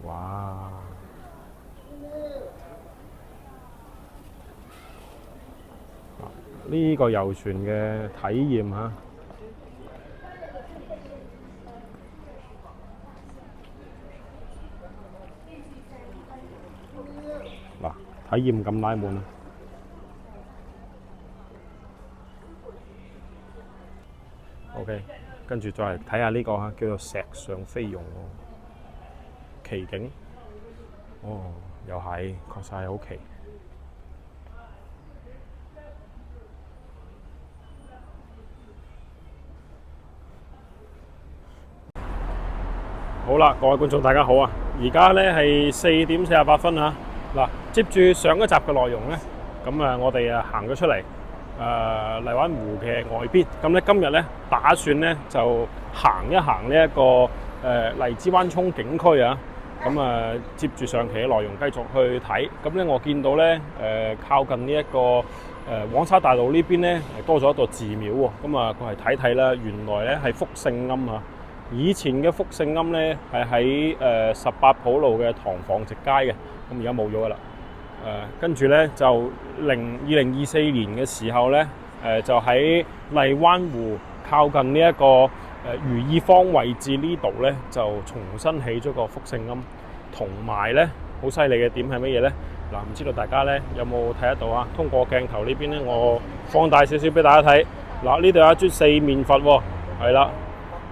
哇！呢個遊船嘅體驗嚇，嗱，體驗咁拉滿啊！OK， 跟住再嚟睇下呢個嚇，叫做石上飛龍喎，奇景。哦，又係，確實係好奇。好啦，各位觀眾大家好啊！而家咧係4:48啊！嗱，接住上一集嘅內容咧，咁啊，我哋行咗出嚟荔灣湖嘅外邊。咁咧今日咧打算咧就行一行呢一個荔枝灣涌景區啊！咁啊，接住上期嘅內容繼續去睇。咁咧我見到咧靠近呢一個黃沙大道呢邊咧多咗一座寺廟喎。咁啊，過嚟睇睇啦，原來咧係福聖庵啊！以前嘅福聖庵咧係喺18浦路嘅塘房直街嘅，咁而家冇咗噶啦。跟住咧就2024年嘅時候咧，就喺荔灣湖靠近呢一個如意坊位置呢度咧，就重新起咗個福聖庵，同埋咧好犀利嘅點係乜嘢咧？嗱，唔知道大家咧有冇睇得到啊？通過鏡頭呢邊咧，我放大少少俾大家睇。嗱，呢度有一尊四面佛喎，係啦。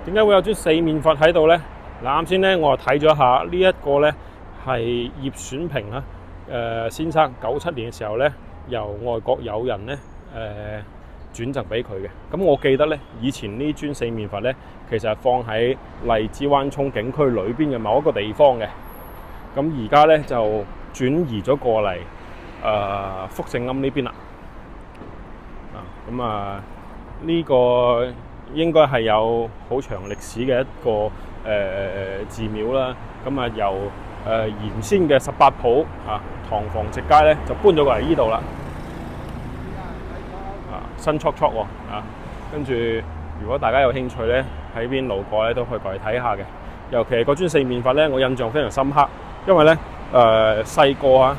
點解會有尊四面佛喺度呢？嗱，啱先咧，我睇咗下呢一個咧係葉選平啊，先生97年嘅時候咧，由外國友人咧轉贈俾佢嘅。咁我記得咧，以前呢尊四面佛咧，其實係放喺荔枝灣涌景區裏邊嘅某一個地方嘅。咁而家咧就轉移咗過嚟福聖庵呢邊啦。咁啊呢個應該係有好長歷史嘅一個寺廟啦。咁啊由原先嘅18浦塘房直街咧就搬咗過嚟呢度啦。新簇簇喎跟住如果大家有興趣咧，喺邊路過咧都可以過嚟睇下嘅。尤其係嗰尊四面佛咧，我印象非常深刻，因為咧細個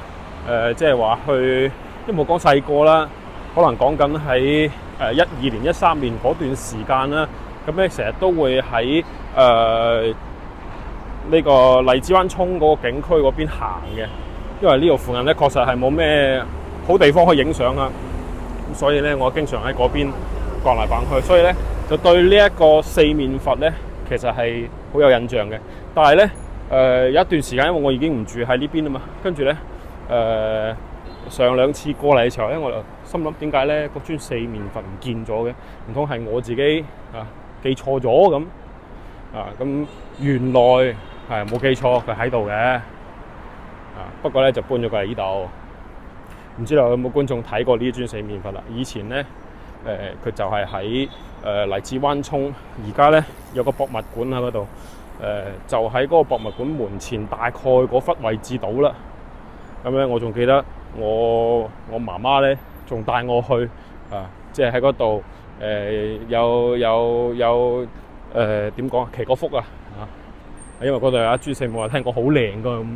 即係話去，都冇講細個啦，可能講緊喺12年、13年嗰段時間啦，咁咧成日都會喺呢個荔枝灣涌嗰個景區嗰邊行嘅，因為呢度附近咧確實係冇咩好地方可以影相啊，咁所以咧我經常喺嗰邊逛嚟逛去，所以咧就對呢一個四面佛咧其實係好有印象嘅。但係咧有一段時間，因為我已經唔住喺呢邊啊嘛，跟住咧上兩次過嚟嘅時候咧，我就心諗點解咧嗰尊四面佛唔見咗嘅？唔通係我自己記錯咗咁咁原來係冇記錯，佢喺度嘅不過咧就搬咗過嚟呢度。唔知道有冇觀眾睇過呢尊四面佛啦？以前咧佢就係喺荔枝灣涌，而家咧有個博物館喺嗰度，就喺嗰個博物館門前大概嗰忽位置到啦。咁咧我仲記得我媽媽咧仲帶我去即係喺嗰度有點講祈個福因為嗰度有一尊四面佛，聽講好靚噶，咁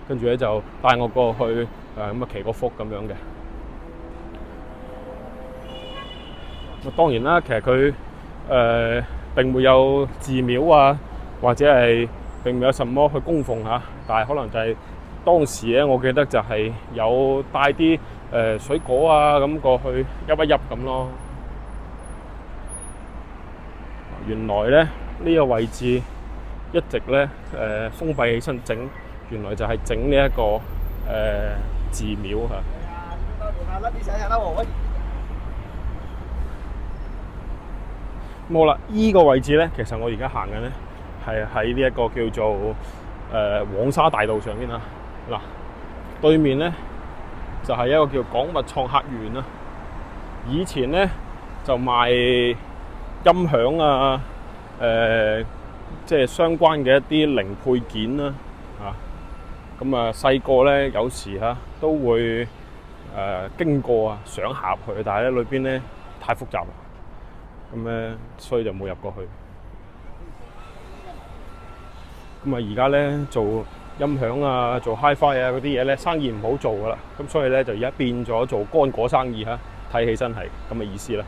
跟住咧就帶我過去咁祈個福咁樣嘅。當然啦，其實佢並沒有寺廟或者係並沒有什麼去供奉但係可能就係當時咧，我記得就係有帶啲水果咁過去入一入咁咯。原來咧呢個位置一直咧封閉起身整，原來就係整呢一個寺廟冇啦，依個位置咧，其實我而家行緊咧係喺呢一個叫做黃沙大道上邊嗱，對面咧就係一個叫港物創客園啦。以前咧就賣音響即係相關嘅一啲零配件啦咁細個咧有時都會經過想入去，但係咧裏邊咧太複雜啦，咁咧所以就冇入過去。咁而家咧做音響啊、做 Hi-Fi 啊嗰啲嘢咧，生意唔好做噶啦。咁所以咧就而家變咗做乾果生意嚇，睇起身係咁嘅意思啦。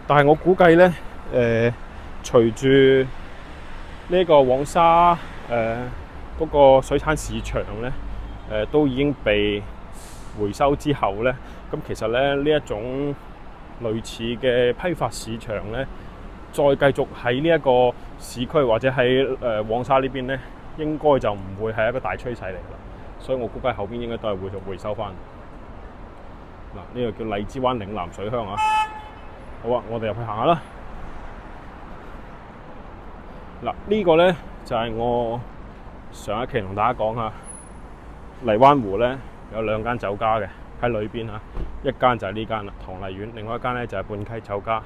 但係我估計咧，隨住呢個黃沙嗰個水產市場咧，都已經被回收之後咧，咁其實咧呢一種類似嘅批發市場咧，再繼續喺呢一個市區或者喺黃沙呢邊咧，應該就唔會係一個大趨勢嚟啦。所以我估計後邊應該都係會回收翻。嗱，呢個叫荔枝灣嶺南水鄉啊。好啊，我哋入去行下啦。嗱，呢個咧就係我上一期同大家講下荔灣湖咧有2間酒家嘅喺裏邊嚇，一間就係呢間啦，唐麗苑；另外一間咧就係半溪酒家。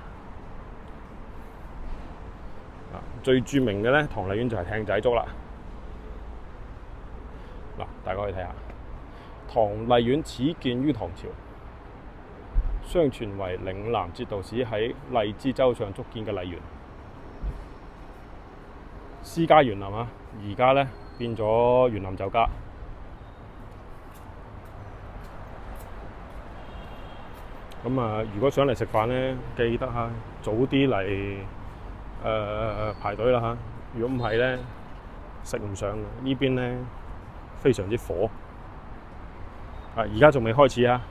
最著名嘅咧，唐麗苑就係艇仔粥啦。嗱，大家可以睇下，唐麗苑始建於唐朝，相傳為嶺南節度使喺荔枝洲上築建嘅麗園。私家園林啊，而家咧變咗園林酒家。咁啊，如果想嚟食飯咧，記得嚇早啲嚟排隊啦嚇。如果唔係咧，食唔上嘅。呢邊咧非常之火。而家仲未開始啊！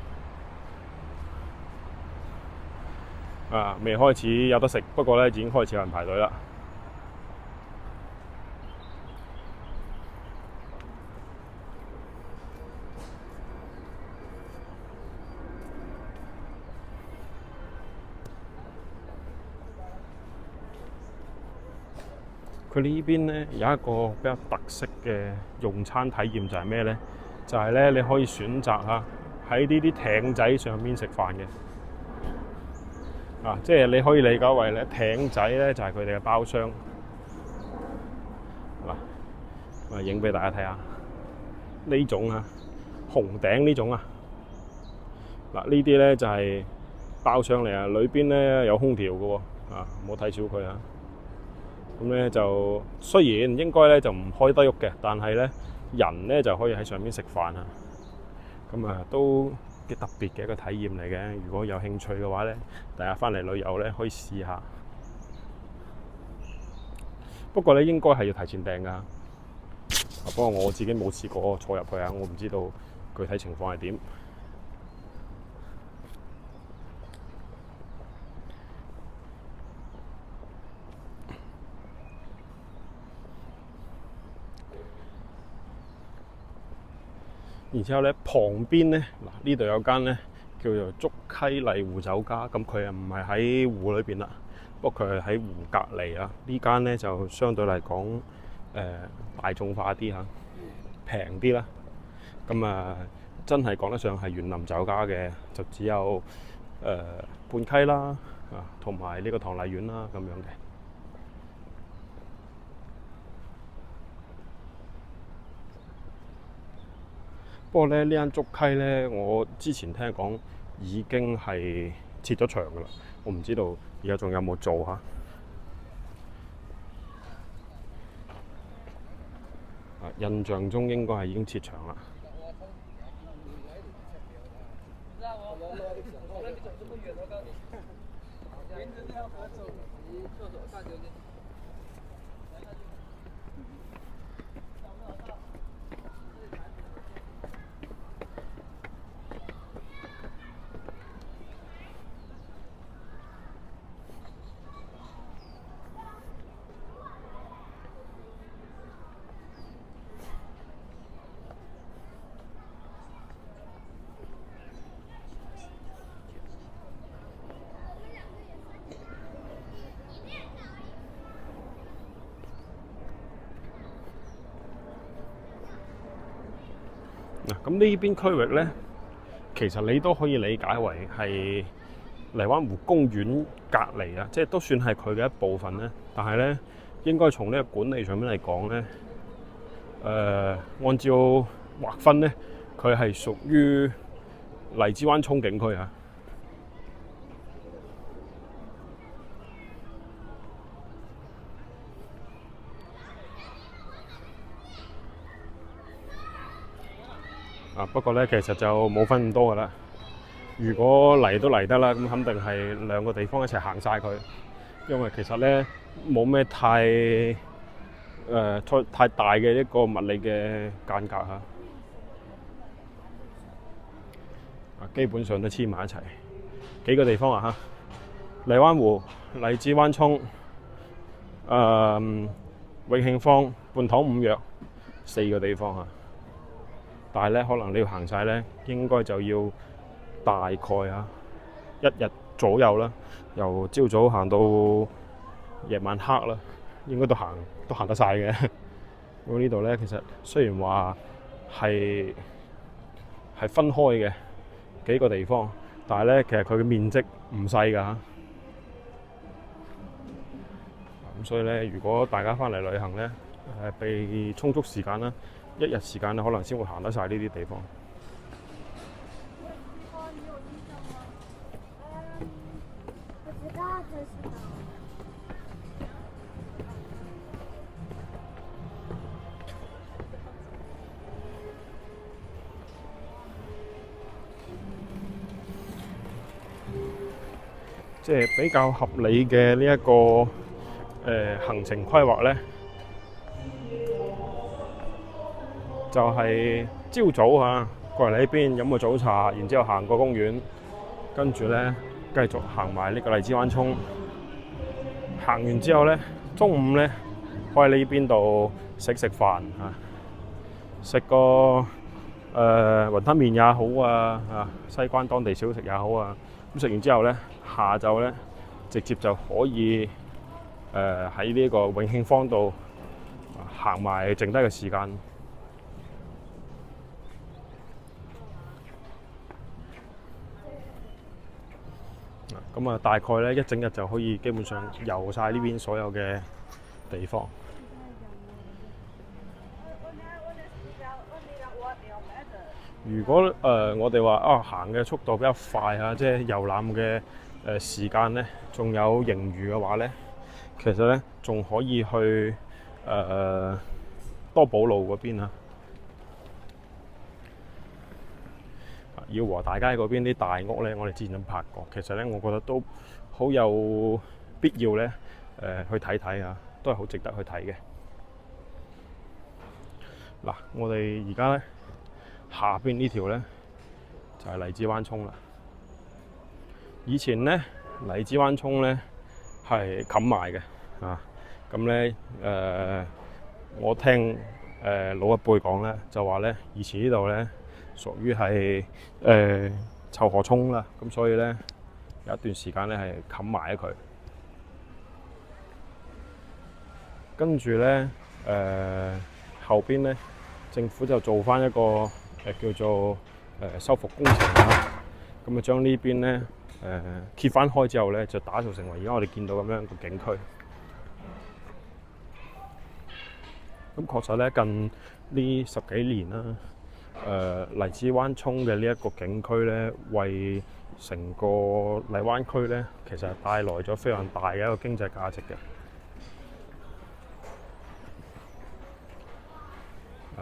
未開始有得食，不過咧已經開始有人排隊啦。佢呢邊咧有一個比較特色嘅用餐體驗就係咩咧？就係咧你可以選擇嚇喺呢啲艇仔上面食飯嘅。即係你可以理解為咧艇仔咧就係佢哋嘅包廂。嗱，我影俾大家睇下呢種啊，紅頂呢種啊。嗱，呢啲咧就係包廂嚟啊，裏邊咧有空調嘅喎。唔好睇少佢啊！咁咧就雖然應該咧就唔開得喐嘅，但係咧人咧就可以喺上面食飯啊。咁都幾特別嘅一個體驗嚟嘅。如果有興趣嘅話咧，大家翻嚟旅遊咧可以試下。不過咧應該係要提前訂㗎。不過我自己冇試過坐入去啊，我唔知道具體情況係點。然之後咧，旁邊咧，呢度有間咧叫做竹溪麗湖酒家，咁佢唔係喺湖裏邊啦，不過佢係喺湖隔離啊。呢間咧就相對嚟講大眾化啲嚇，平啲啦。咁真係講得上係園林酒家嘅，就只有半溪啦，同埋呢個唐麗苑啦咁樣嘅。不過咧，呢間竹溪咧，我之前聽講已經係撤咗場噶啦，我唔知道而家仲有冇做嚇。印象中應該係已經撤場啦。咁呢邊區域咧，其實你都可以理解為係荔灣湖公園隔離啊，即係都算係佢嘅一部分咧。但係咧，應該從呢個管理上面嚟講咧，按照劃分咧，佢係屬於荔枝灣憧景區啊。不過咧其實就冇分咁多噶啦。如果嚟都嚟得啦，咁肯定係兩個地方一齊行晒佢，因為其實咧冇咩太大嘅一個物理嘅間隔嚇。基本上都黐埋一齊。幾個地方啊嚇，荔灣湖、荔枝灣涌、永慶坊、泮塘五約4個地方嚇。但係咧，可能你要行晒咧，應該就要大概一日左右啦，由朝早行到夜晚黑啦，應該都行得晒嘅。咁呢度咧，其實雖然話係分開嘅幾個地方，但係咧，其實佢嘅面積唔細㗎嚇。咁所以咧，如果大家翻嚟旅行咧，俾充足時間啦，一日時間咧，可能先會行得晒呢啲地方。即係比較合理嘅呢一個行程規劃咧，就係朝早過嚟呢邊飲個早茶，然之後行個公園，跟住咧繼續行埋呢個荔枝灣涌。行完之後咧，中午咧可以呢邊度食飯食個雲吞麵也好西關當地小食也好啊。咁食完之後咧，下晝咧直接就可以喺呢個永慶坊度行埋剩低嘅時間。咁大概咧一整日就可以基本上遊晒呢邊所有嘅地方。如果我哋話行嘅速度比較快即係遊覽嘅時間咧，仲有盈餘嘅話咧，其實咧仲可以去多寶路嗰邊耀和大街嗰邊啲大屋咧，我哋之前都拍過。其實咧，我覺得都好有必要咧去睇睇都係好值得去睇嘅。嗱，我哋而家咧下邊呢條咧就係荔枝灣涌啦。以前咧荔枝灣涌咧係冚埋嘅咁咧我聽老一輩講咧，就話咧以前呢度咧屬於係臭河涌啦，咁所以咧有一段時間咧係冚埋佢。跟住咧後邊咧政府就做翻一個叫做修復工程咁啊將呢邊咧揭翻開之後咧，就打造成為而家我哋見到咁樣個景區。咁確實咧，近呢10幾年啦，荔枝灣涌嘅呢一個景區咧，為成個荔灣區咧，其實係帶來咗非常大嘅一個經濟價值嘅。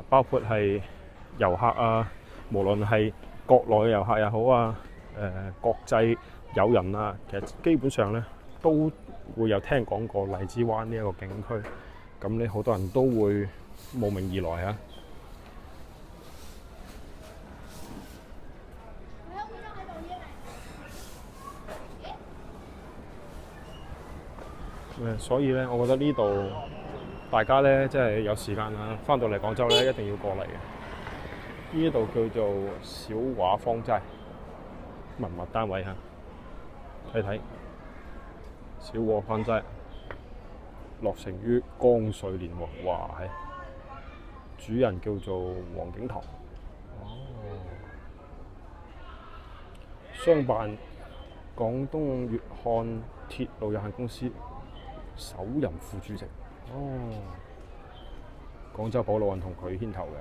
包括係遊客無論係國內嘅遊客又好國際友人其實基本上咧都會有聽講過荔枝灣呢一個景區。咁咧好多人都會慕名而來所以咧，我覺得呢度大家咧即係有時間返到嚟廣州咧，一定要過嚟嘅。呢度叫做小畫坊齋文物單位睇睇小畫坊齋。落成於光緒年喎，哇！主人叫做黃景堂，商辦廣東粵漢鐵路有限公司首任副主席，廣州寶路運同佢牽頭嘅。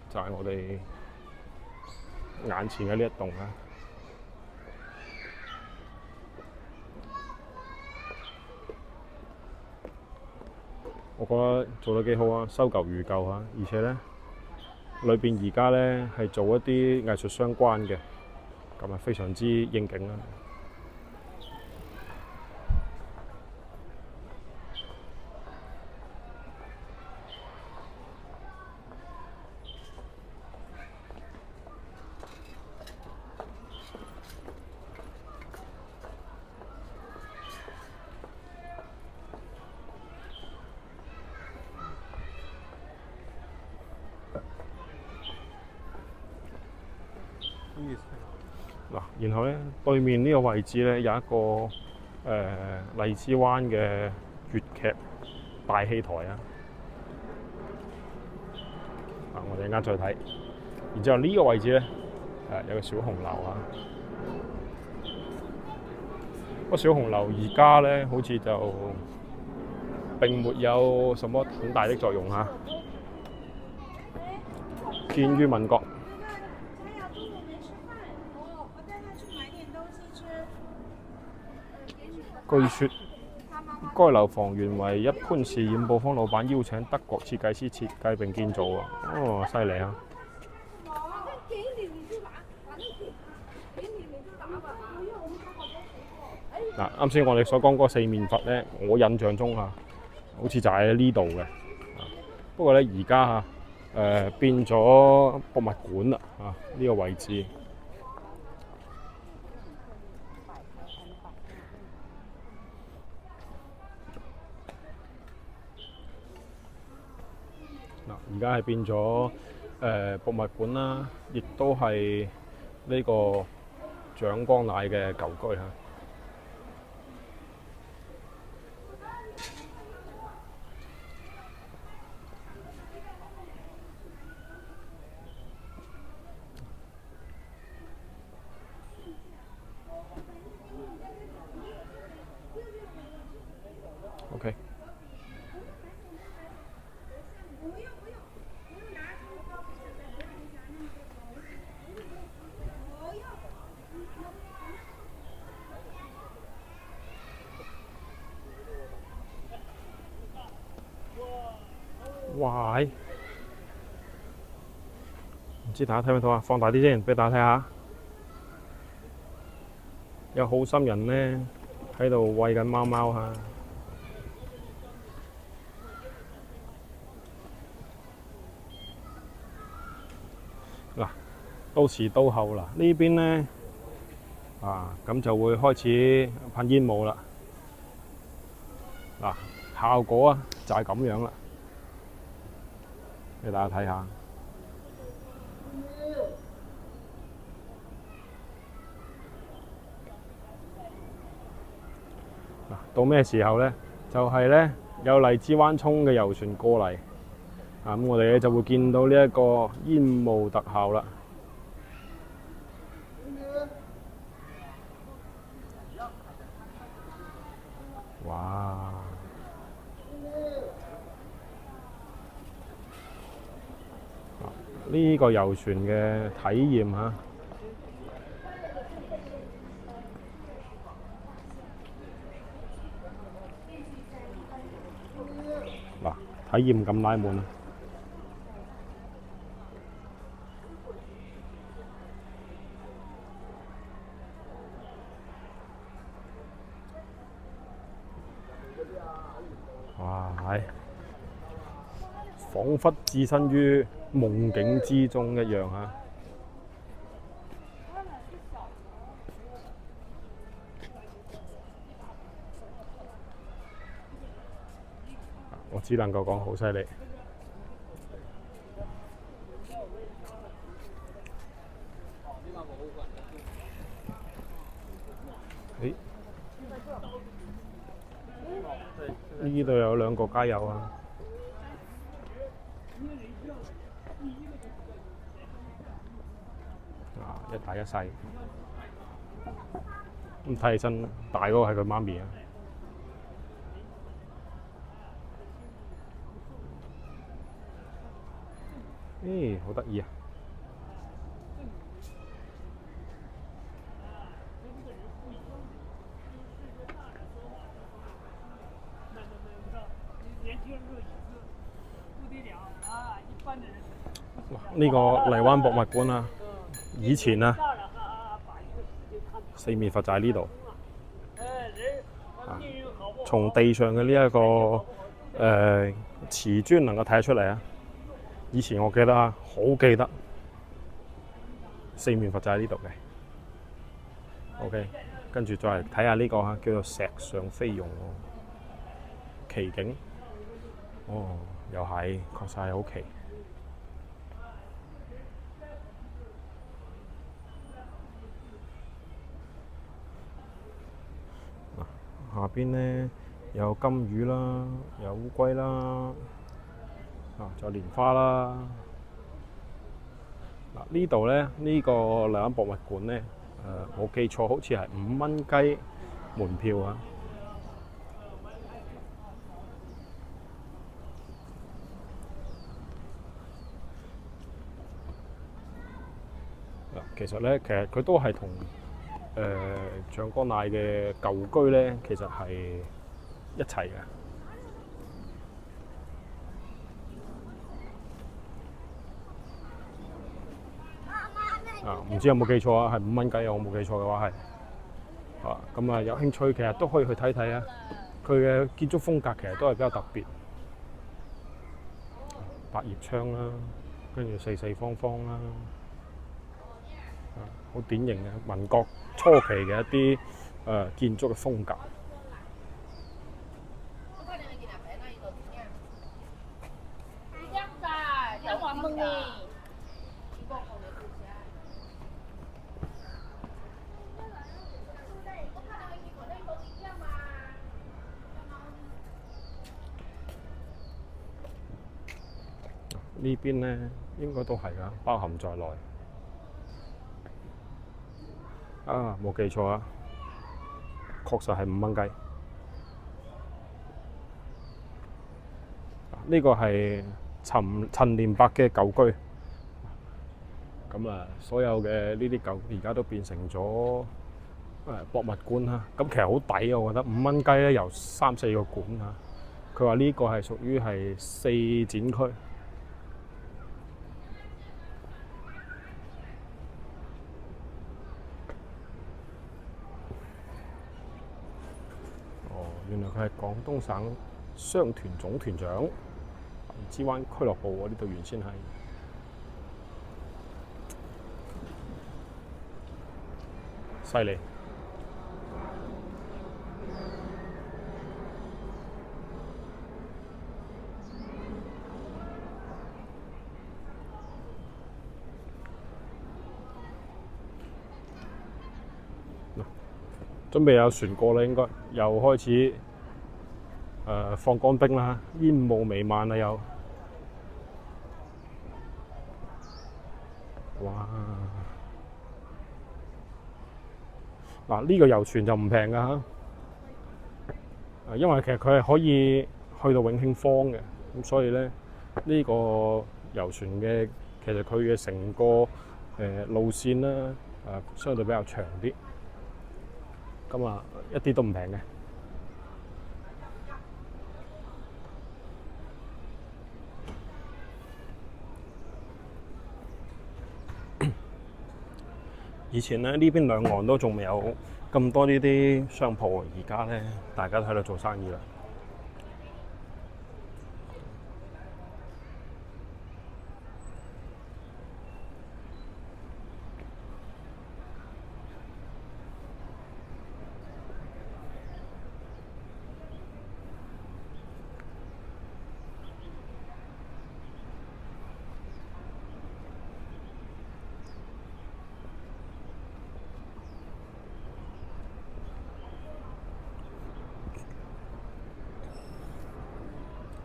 就係我哋眼前嘅呢一棟我覺得做得幾好啊，修舊如舊啊，而且呢，裏邊而家呢係做一啲藝術相關嘅，咁啊非常之應景啦。嗱，然後咧對面呢個位置咧有一個荔枝灣嘅粵劇大戲台啊，我哋陣間再睇。然之後呢個位置咧有個小紅樓啊，不過小紅樓而家咧好似就並沒有什麼很大的作用啊，建於民國。據說該樓房原為一潘氏染布坊老闆邀請德國設計師設計並建造啊！哦，犀利啊！嗱，啱先我哋所講嗰四面佛咧，我印象中好似就喺呢度嘅。不過咧而家變咗博物館啦呢個位置。而家係變咗博物館啦，亦都係呢個蔣光乃嘅舊居嚇。OK。哇！唔知大家睇唔睇到啊？放大啲先，俾大家睇下。有好心人呢喺度餵緊貓貓嚇。嗱，到時到後啦，呢邊呢咁就會開始噴煙霧啦。嗱，效果就係咁樣啦。俾大家睇下。嗱，到咩時候呢？就係呢，有荔枝灣涌嘅遊船過嚟，咁我哋咧就會見到呢一個煙霧特效啦。哇！呢個遊船嘅體驗嚇，嗱，體驗咁拉滿啊！哇，係彷彿置身於夢境之中一樣嚇。我只能夠講好犀利。呢度有兩個街友啊！一大一細，咁睇起身大嗰個係佢媽咪啊！好得意啊！呢個荔灣博物館啊，以前啊，四面佛就喺呢度。從地上嘅呢一個瓷磚能夠睇得出嚟啊！以前我記得啊，好記得四面佛就喺呢度嘅。OK， 跟住再嚟睇下呢個啊，叫做石上飛龍奇景。哦，又係，確實係好奇。下邊咧有金魚啦，有烏龜啦，仲有蓮花啦。呢度咧呢個荔灣博物館咧，冇記錯好似係5蚊雞門票啊。其實佢都係同醬缸奶嘅舊居咧，其實係一齊嘅。唔知有冇記錯啊？係5蚊雞啊！我冇記錯嘅話係。咁啊，有興趣其實都可以去睇睇啊。佢嘅建築風格其實都係比較特別，百葉窗啦，跟住四四方方啦。好典型嘅民國初期嘅一啲建築嘅風格。呢邊咧應該都係㗎，包含在內。冇記錯啊，確實係5蚊雞。呢個係陳年伯嘅舊居。咁所有嘅呢啲舊而家都變成咗博物館啦。咁其實好抵啊，我覺得5蚊雞咧，由3、4個館啊。佢話呢個係屬於係4展區。原來佢係廣東省商團總團長，荔枝灣俱樂部呢度原先係。犀利。準備有船過啦，應該又開始放乾冰啦，煙霧彌漫啦又。哇！呢個遊船就唔平㗎嚇，因為其實佢係可以去到永慶坊嘅，咁所以咧呢個遊船嘅其實佢嘅成個路線啦，相對比較長啲。咁一啲都唔平嘅。以前咧呢邊兩岸都仲未有咁多呢啲商鋪，而家咧大家都喺度做生意啦。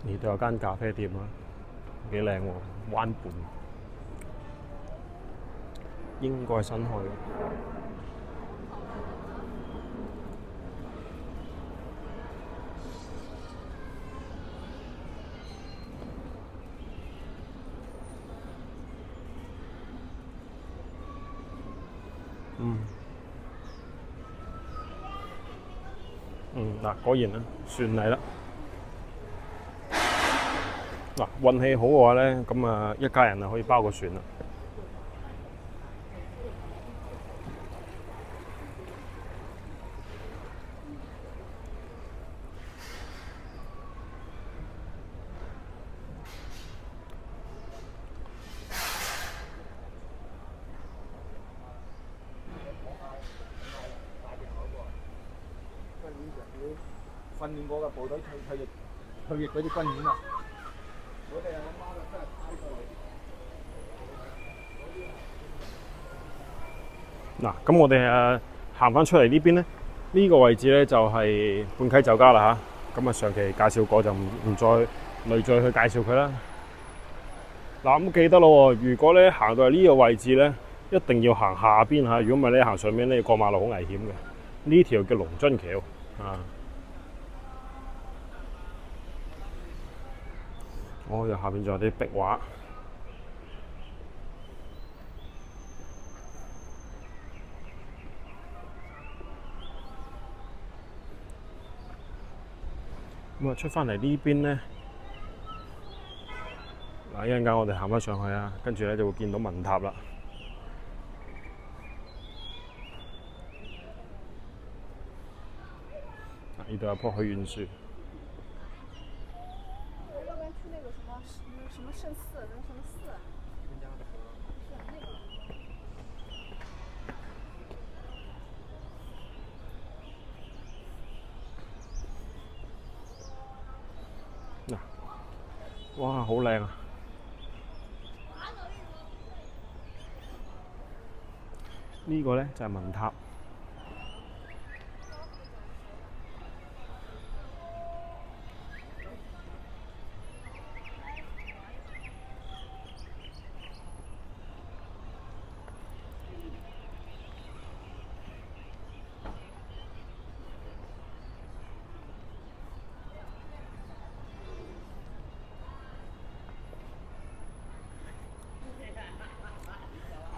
呢度有間咖啡店啊，幾靚喎，灣畔，應該係新開嘅。果然啦，船嚟啦。嗱，運氣好嘅話咧，咁啊一家人啊可以包個船啦。訓練過嘅部隊退役嗰啲軍演啊！我哋阿媽真係睇過嚟。嗱，咁我哋行翻出嚟呢邊咧，呢個位置咧就係半溪酒家啦嚇。咁啊上期介紹過就唔再累贅去介紹佢啦。嗱，咁記得咯喎，如果咧行到嚟呢個位置咧，一定要行下邊嚇。如果唔係咧，行上面咧過馬路好危險嘅。呢條叫龍津橋啊。哦，下邊仲有啲壁畫。咁啊，出翻嚟呢邊咧，嗱一陣間我哋行翻上去啊，跟住咧就會見到文塔啦。呢度有棵許願樹。要不然去那个什么圣寺，那什么寺？是那个。嗱，哇，好靚啊！呢個咧就係文塔。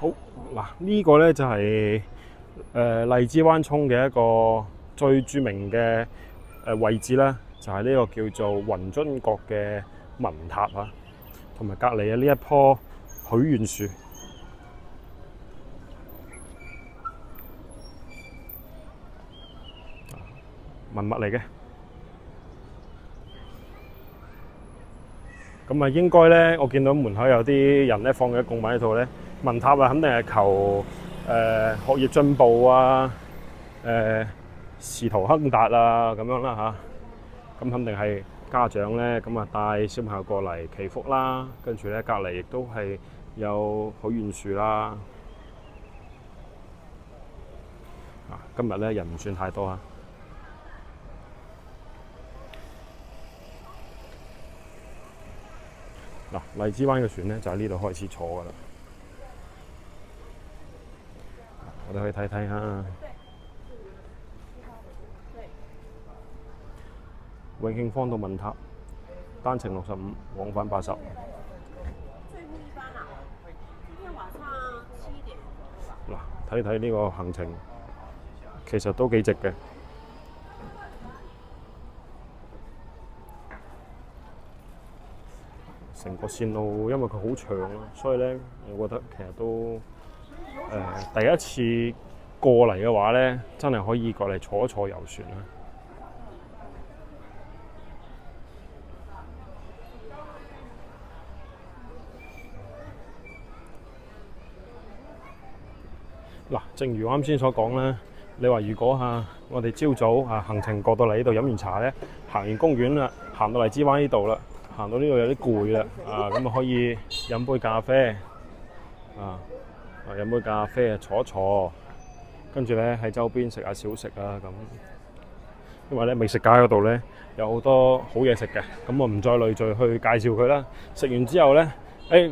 好嗱，呢個咧就係荔枝灣涌嘅一個最著名嘅位置啦，就係呢個叫做雲津閣嘅文塔啊，同埋隔離嘅呢一棵許願樹，文物嚟嘅。咁啊，應該咧，我見到門口有啲人咧放嘅供品喺度咧。文塔啊，肯定係求學業進步啊，仕途亨達啊咁樣啦嚇。咁肯定係家長咧，咁啊帶小朋友過嚟祈福啦。跟住咧，隔離亦都係有許願樹啦。今日咧人唔算太多啊。嗱，荔枝灣嘅船咧就喺呢度開始坐㗎啦。我哋去睇睇下。永慶坊到文塔，單程65，往返80。最後一班啊！今天晚上7點。嗱，睇睇呢個行程，其實都幾值嘅。成個線路因為佢好長啦，所以咧，我覺得其實都第一次過嚟嘅話咧，真係可以過嚟坐一坐遊船啦。嗱，正如我啱先所講咧，你話如果我哋朝早行程過到嚟呢度飲完茶咧，行完公園啦，行到荔枝灣呢度啦。行到呢度有啲攰啦，咁啊可以飲杯咖啡，飲杯咖啡坐一坐，跟住咧喺周邊食下小食啊咁。因為咧美食街嗰度咧有好多好嘢食嘅，咁我唔再累贅去介紹佢啦。食完之後咧，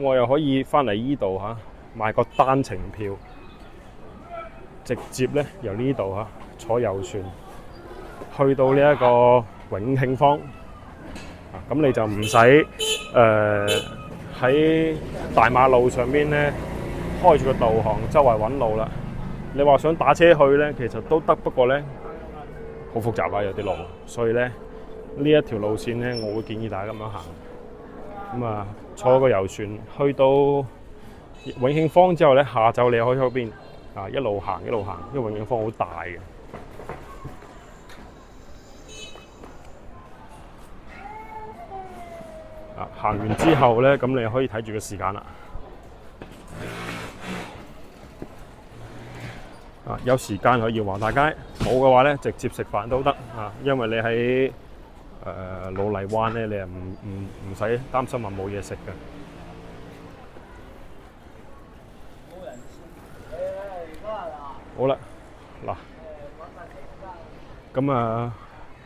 我又可以翻嚟依度買個單程票，直接咧由呢度坐遊船去到呢一個永慶坊。咁你就唔使喺大馬路上邊咧開住個導航周圍揾路啦。你話想打車去咧，其實都得，不過咧好複雜啦，有啲路，所以咧呢一條路線咧，我會建議大家咁樣行。咁啊，坐個遊船去到永慶坊之後咧，下晝你可以喺嗰邊啊一路行一路行，因為永慶坊好大嘅。啊，行完之後咧，咁你可以睇住個時間啦。啊，有時間可以橫大街，冇嘅話咧，直接食飯都得啊，因為你喺老泥灣咧，你係唔使擔心話冇嘢食嘅。好啦，嗱，咁啊，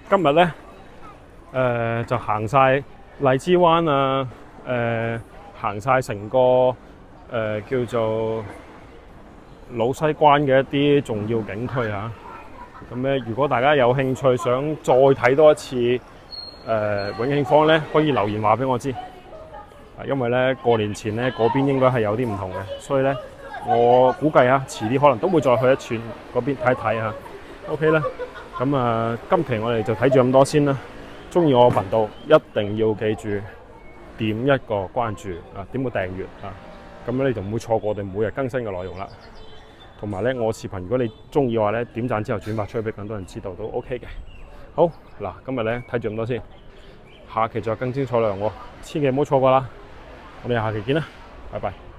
今日咧就行晒荔枝灣啊，行晒成個叫做老西關嘅一啲重要景區嚇。咁咧，如果大家有興趣想再睇多一次永慶坊咧，可以留言話俾我知。因為咧過年前咧嗰邊應該係有啲唔同嘅，所以咧我估計啊，遲啲可能都會再去一轉嗰邊睇一睇嚇。OK 啦，咁啊，今期我哋就睇住咁多先啦。中意我個頻道一定要記住點一個關注啊，點個訂閱啊，咁咧你就唔會錯過我哋每日更新嘅內容啦。同埋咧，我視頻如果你中意嘅話咧，點讚之後轉發出去俾更多人知道都 OK 嘅。好嗱，今日咧睇住咁多先，下期再更精彩內容喎，千祈唔好錯過啦。我哋下期見啦，拜拜。